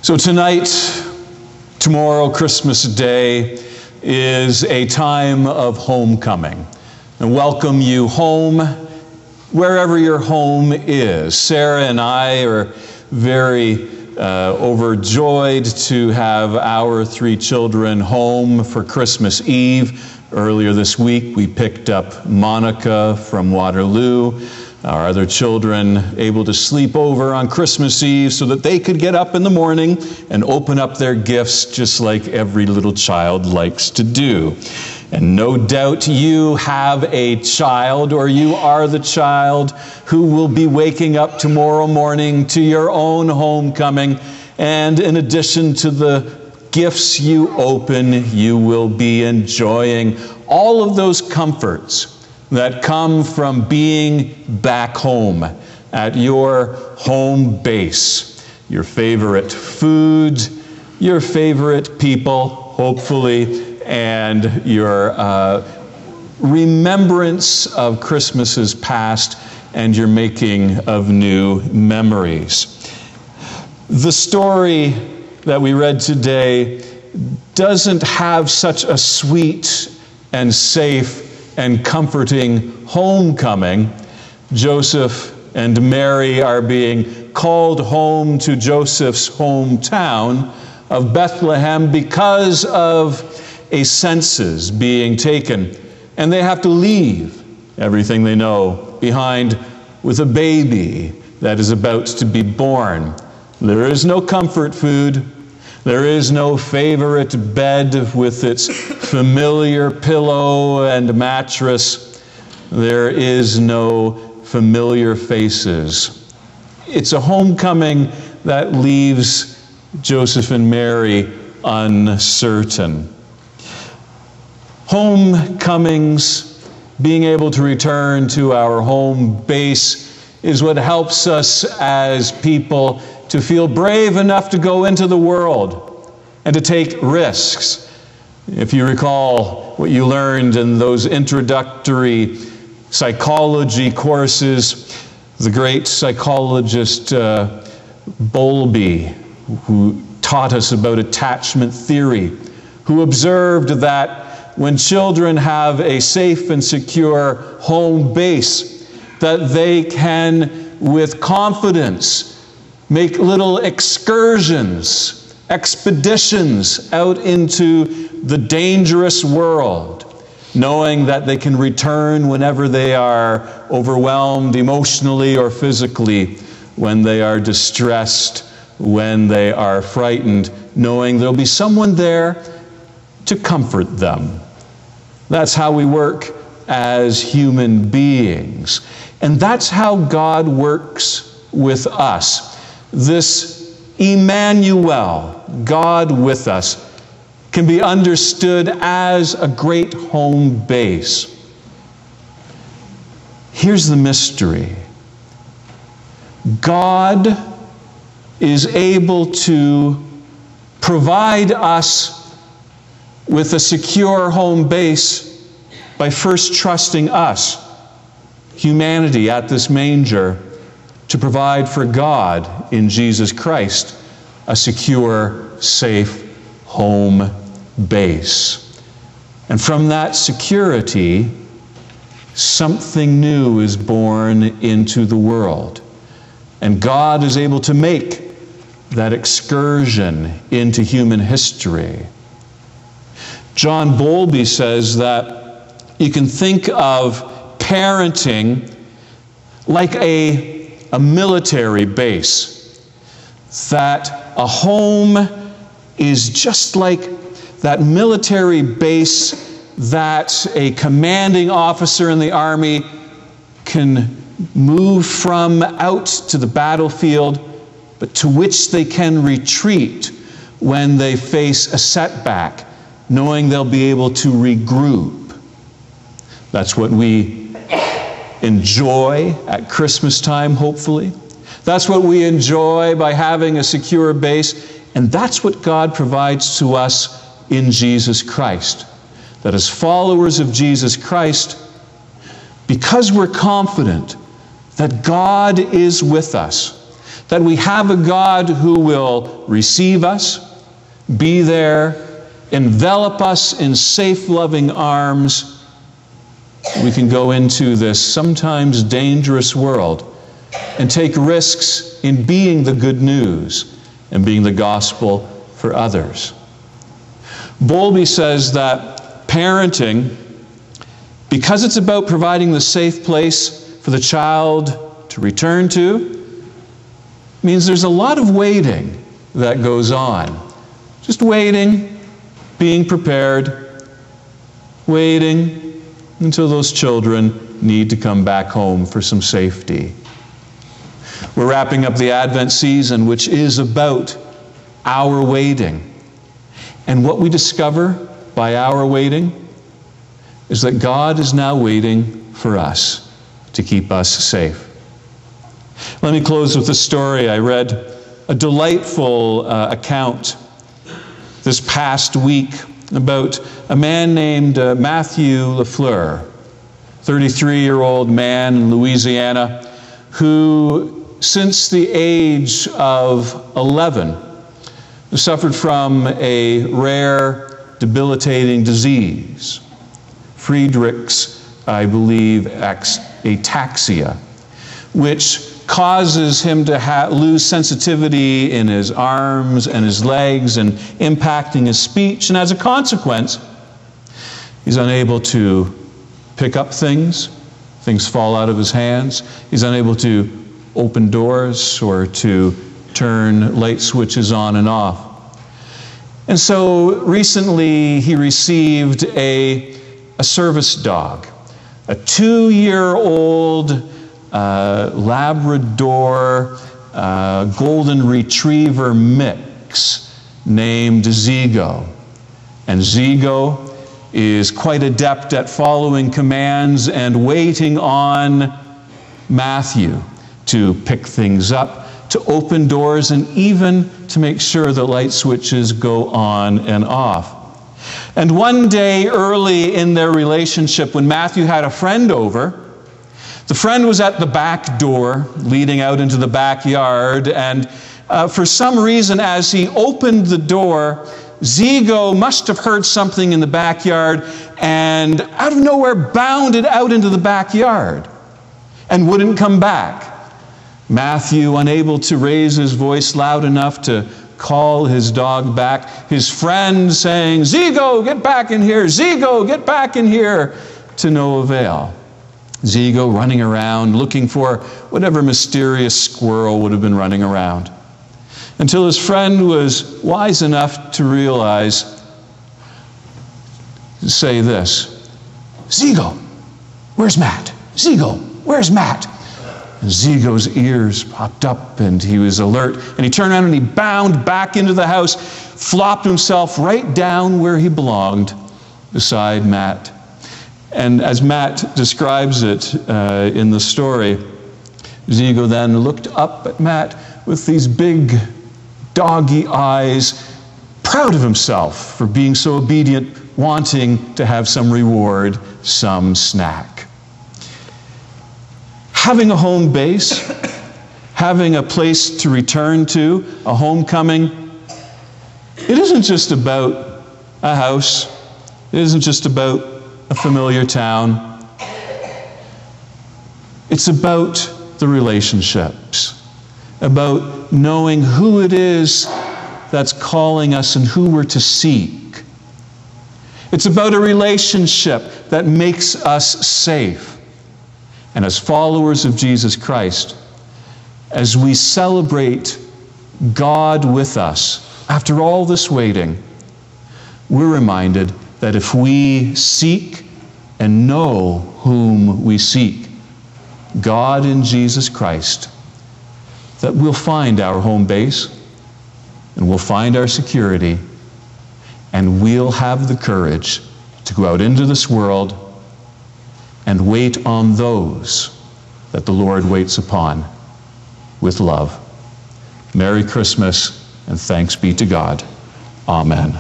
So tonight, tomorrow, Christmas Day, is a time of homecoming. And welcome you home, wherever your home is. Sarah and I are very overjoyed to have our 3 children home for Christmas Eve. Earlier this week, we picked up Monica from Waterloo. Our other children able to sleep over on Christmas Eve so that they could get up in the morning and open up their gifts just like every little child likes to do. And no doubt you have a child, or you are the child who will be waking up tomorrow morning to your own homecoming. And in addition to the gifts you open, you will be enjoying all of those comforts that come from being back home at your home base. Your favorite food, your favorite people, hopefully, and your remembrance of Christmases past and your making of new memories. The story that we read today doesn't have such a sweet and safe and comforting homecoming. Joseph and Mary are being called home to Joseph's hometown of Bethlehem because of a census being taken. And they have to leave everything they know behind with a baby that is about to be born. There is no comfort food. There is no favorite bed with its familiar pillow and mattress. There is no familiar faces. It's a homecoming that leaves Joseph and Mary uncertain. Homecomings, being able to return to our home base, is what helps us as people to feel brave enough to go into the world and to take risks. If you recall what you learned in those introductory psychology courses, the great psychologist Bowlby, who taught us about attachment theory, who observed that when children have a safe and secure home base, that they can, with confidence, make little excursions, expeditions out into the dangerous world, knowing that they can return whenever they are overwhelmed emotionally or physically, when they are distressed, when they are frightened, knowing there'll be someone there to comfort them. That's how we work as human beings. And that's how God works with us. This Emmanuel, God with us, can be understood as a great home base. Here's the mystery. God is able to provide us with a secure home base by first trusting us, humanity at this manger, to provide for God in Jesus Christ a secure, safe home base. And from that security, something new is born into the world. And God is able to make that excursion into human history. John Bowlby says that you can think of parenting like a military base, that a home is just like that military base that a commanding officer in the army can move from out to the battlefield, but to which they can retreat when they face a setback, knowing they'll be able to regroup. That's what we enjoy at Christmas time, hopefully. That's what we enjoy by having a secure base. And that's what God provides to us in Jesus Christ. That as followers of Jesus Christ, because we're confident that God is with us, that we have a God who will receive us, be there, envelop us in safe, loving arms. We can go into this sometimes dangerous world and take risks in being the good news and being the gospel for others. Bowlby says that parenting, because it's about providing the safe place for the child to return to, means there's a lot of waiting that goes on. Just waiting, being prepared, waiting until those children need to come back home for some safety. We're wrapping up the Advent season, which is about our waiting. And what we discover by our waiting is that God is now waiting for us to keep us safe. Let me close with a story. I read a delightful account this past week about a man named Matthew Lafleur, 33-year-old man in Louisiana, who since the age of 11 suffered from a rare, debilitating disease, Friedreich's, I believe, ataxia, which causes him to lose sensitivity in his arms and his legs and impacting his speech. And as a consequence, he's unable to pick up things. Things fall out of his hands. He's unable to open doors or to turn light switches on and off. And so recently he received a service dog, a 2-year-old Labrador Golden Retriever mix named Zigo. And Zigo is quite adept at following commands and waiting on Matthew to pick things up, to open doors, and even to make sure the light switches go on and off. And one day early in their relationship, when Matthew had a friend over, the friend was at the back door leading out into the backyard, and for some reason, as he opened the door, Zigo must have heard something in the backyard and out of nowhere bounded out into the backyard and wouldn't come back. Matthew, unable to raise his voice loud enough to call his dog back, his friend saying, "Zigo, get back in here! Zigo, get back in here!" to no avail. Zigo running around looking for whatever mysterious squirrel would have been running around, until his friend was wise enough to say this, "Zigo, where's Matt? Zigo, where's Matt?" And Zigo's ears popped up and he was alert, and he turned around and he bounded back into the house, flopped himself right down where he belonged, beside Matt. And as Matt describes it in the story, Zigo then looked up at Matt with these big doggy eyes, proud of himself for being so obedient, wanting to have some reward, some snack. Having a home base, having a place to return to, a homecoming, it isn't just about a house. It isn't just about a familiar town. It's about the relationships, about knowing who it is that's calling us and who we're to seek. It's about a relationship that makes us safe. And as followers of Jesus Christ, as we celebrate God with us, after all this waiting, we're reminded that if we seek and know whom we seek, God in Jesus Christ, that we'll find our home base, and we'll find our security, and we'll have the courage to go out into this world and wait on those that the Lord waits upon with love. Merry Christmas, and thanks be to God. Amen.